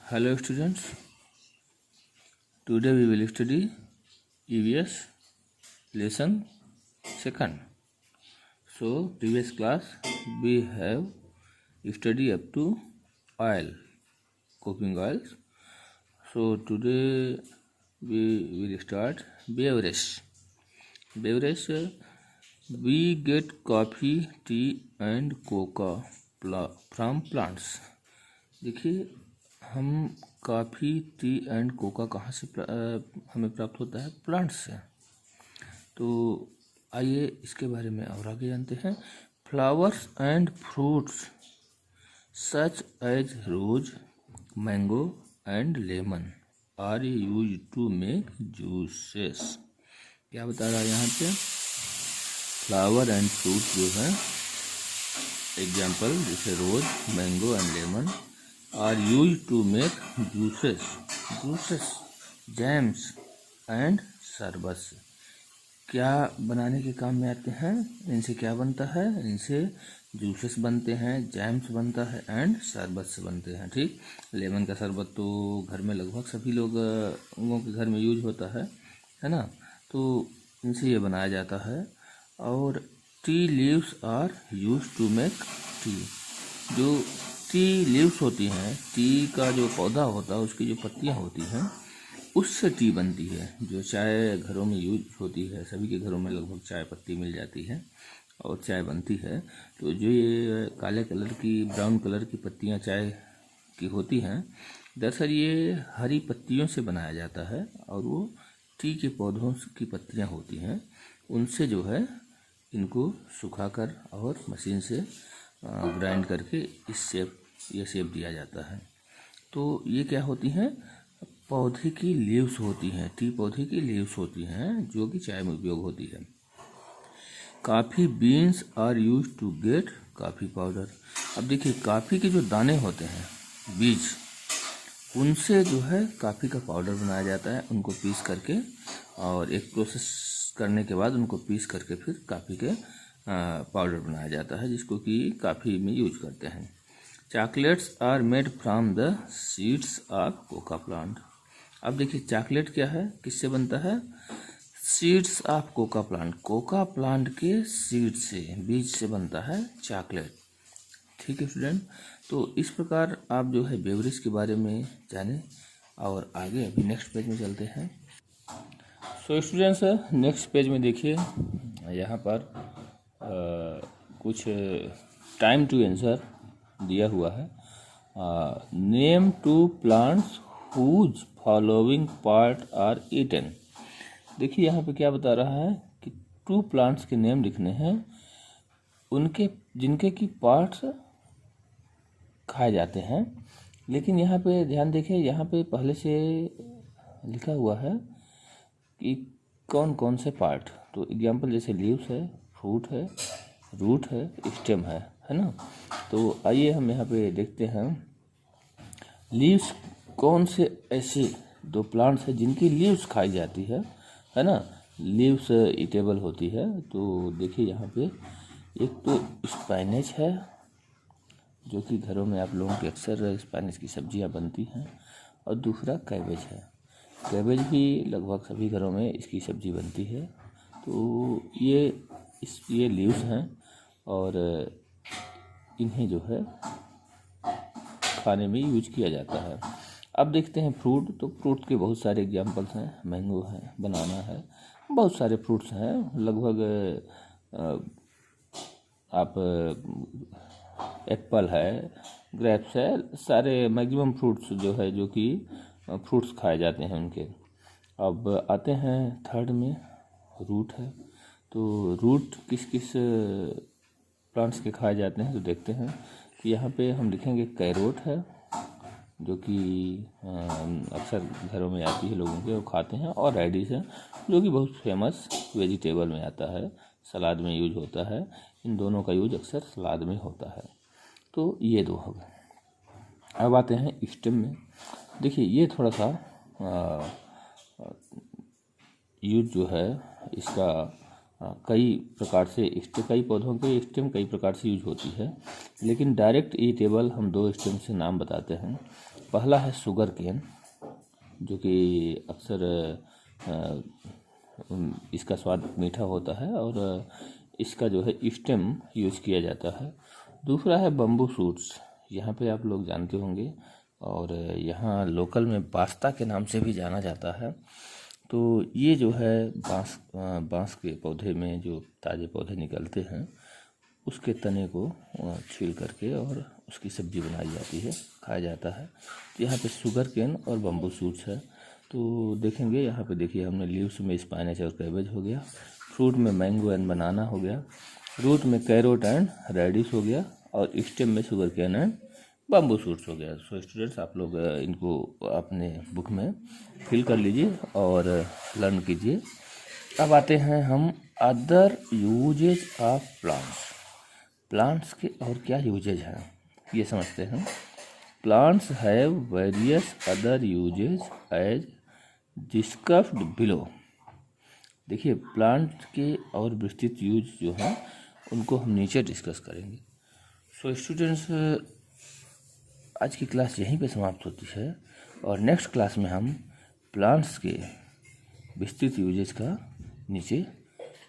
Hello students, today we will study EVS lesson 2nd. So previous class we have studied up to oil, cooking oils. So today we will start beverage. Beverage, we get coffee, tea and coca from plants. देखिए हम coffee, T and Coca कहाँ से हमें प्राप्त होता है? Plants से। तो आइए इसके बारे में और आगे जानते हैं। Flowers and fruits such as rose, mango and lemon are use to make juices. क्या बता रहा है यहाँ पे? फ्लावर एंड फ्रूट जो है, एग्जाम्पल जैसे rose, mango and lemon are used to make juices, jams and शरबत। क्या बनाने के काम में आते हैं? इनसे क्या बनता है? इनसे जूसेस बनते हैं, जैम्स बनता है एंड शरबत से बनते हैं। ठीक, लेमन का शरबत तो घर में लगभग सभी लोगों के घर में यूज होता है ना। तो इनसे ये बनाया जाता है। और tea leaves are use to make tea. जो टी लीव्स होती हैं, टी का जो पौधा होता है, उसकी जो पत्तियां होती हैं, उससे टी बनती है। जो चाय घरों में यूज होती है, सभी के घरों में लगभग चाय पत्ती मिल जाती है और चाय बनती है। तो जो ये काले कलर की, ब्राउन कलर की पत्तियां चाय की होती हैं, दरअसल ये हरी पत्तियों से बनाया जाता है। और वो टी के पौधों की पत्तियां होती हैं, उनसे जो है इनको सुखाकर और मशीन से ग्राइंड करके ये शेप दिया जाता है। तो ये क्या होती हैं? पौधे की लीव्स होती हैं, टी पौधे की लीव्स होती हैं, जो कि चाय में उपयोग होती है। Coffee beans are use to get coffee powder. अब देखिए, कॉफ़ी के जो दाने होते हैं, बीज, उनसे जो है कॉफ़ी का पाउडर बनाया जाता है। उनको पीस करके और एक प्रोसेस करने के बाद उनको पीस करके फिर कॉफ़ी के पाउडर बनाया जाता है, जिसको कि कॉफ़ी में यूज करते हैं। Chocolates are made from the seeds of coca plant. अब देखिए, चॉकलेट क्या है, किससे बनता है? Seeds of coca plant. Coca plant के सीड से, बीज से बनता है चॉकलेट। ठीक है स्टूडेंट, तो इस प्रकार आप जो है बेवरेज के बारे में जाने। और आगे अभी नेक्स्ट पेज में चलते हैं। सो स्टूडेंट्स, नेक्स्ट पेज में देखिए, यहाँ पर कुछ टाइम टू आंसर दिया हुआ है। Name to plants whose following part are eaten. देखिए यहाँ पे क्या बता रहा है कि 2 प्लांट्स के नेम लिखने हैं, उनके जिनके की पार्ट्स खाए जाते हैं। लेकिन यहाँ पे ध्यान देखिए, यहाँ पे पहले से लिखा हुआ है कि कौन कौन से पार्ट। तो एग्जाम्पल जैसे लीव्स है, फ्रूट है, रूट है, स्टेम है ना। तो आइए हम यहाँ पे देखते हैं, लीव्स कौन से ऐसे 2 प्लांट्स हैं जिनकी लीव्स खाई जाती है ना। लीव्स ईटेबल होती है। तो देखिए यहाँ पे एक तो स्पाइनेच है, जो कि घरों में आप लोगों के अक्सर स्पाइनेच की सब्जियाँ बनती हैं। और दूसरा कैबेज है। कैबेज भी लगभग सभी घरों में इसकी सब्जी बनती है। तो ये लीव्स हैं और इन्हें जो है खाने में यूज किया जाता है। अब देखते हैं फ्रूट। तो फ्रूट के बहुत सारे एग्जाम्पल्स हैं, मैंगो है, बनाना है, बहुत सारे फ्रूट्स हैं। लगभग आप एप्पल है, ग्रेप्स है, सारे मैक्सिमम फ्रूट्स जो है, जो कि फ्रूट्स खाए जाते हैं उनके। अब आते हैं थर्ड में, रूट है। तो रूट किस किस प्लांट्स के खाए जाते हैं? तो देखते हैं कि यहाँ पे हम लिखेंगे कैरोट है, जो कि अक्सर घरों में आती है, लोगों के वो खाते हैं। और रेडिश है, जो कि बहुत फेमस वेजिटेबल में आता है, सलाद में यूज होता है। इन दोनों का यूज अक्सर सलाद में होता है। तो ये 2 हो गए। अब आते हैं स्टेम में। देखिए ये थोड़ा सा यूज जो है इसका कई प्रकार से, कई पौधों के स्टेम कई प्रकार से यूज होती है। लेकिन डायरेक्ट ईटेबल हम 2 स्टेम से नाम बताते हैं। पहला है शुगर केन, जो कि अक्सर इसका स्वाद मीठा होता है और इसका जो है स्टेम यूज़ किया जाता है। दूसरा है बम्बू शूट्स, यहाँ पे आप लोग जानते होंगे, और यहाँ लोकल में बास्ता के नाम से भी जाना जाता है। तो ये जो है बांस के पौधे में जो ताज़े पौधे निकलते हैं, उसके तने को छील करके और उसकी सब्ज़ी बनाई जाती है, खाया जाता है। तो यहाँ पे शुगर केन और बम्बू शूट्स है। तो देखेंगे यहाँ पे, देखिए हमने लीव्स में स्पाइनच और कैबेज हो गया, फ्रूट में मैंगो एंड बनाना हो गया, रूट में कैरोट एंड रेडिश हो गया, और स्टेम में sugar cane and bamboo shoots हो गया। सो स्टूडेंट्स, आप लोग इनको अपने बुक में फिल कर लीजिए और लर्न कीजिए। अब आते हैं हम अदर यूजेज ऑफ प्लांट्स के और क्या यूजेज हैं ये समझते हैं। Plants have various other uses as discussed below. देखिए, प्लांट के और विस्तृत यूज जो हैं उनको हम नीचे डिस्कस करेंगे। सो स्टूडेंट्स, आज की क्लास यहीं पे समाप्त होती है, और नेक्स्ट क्लास में हम प्लांट्स के विस्तृत यूजेज का नीचे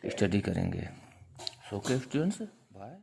स्टडी करेंगे। So okay students, bye.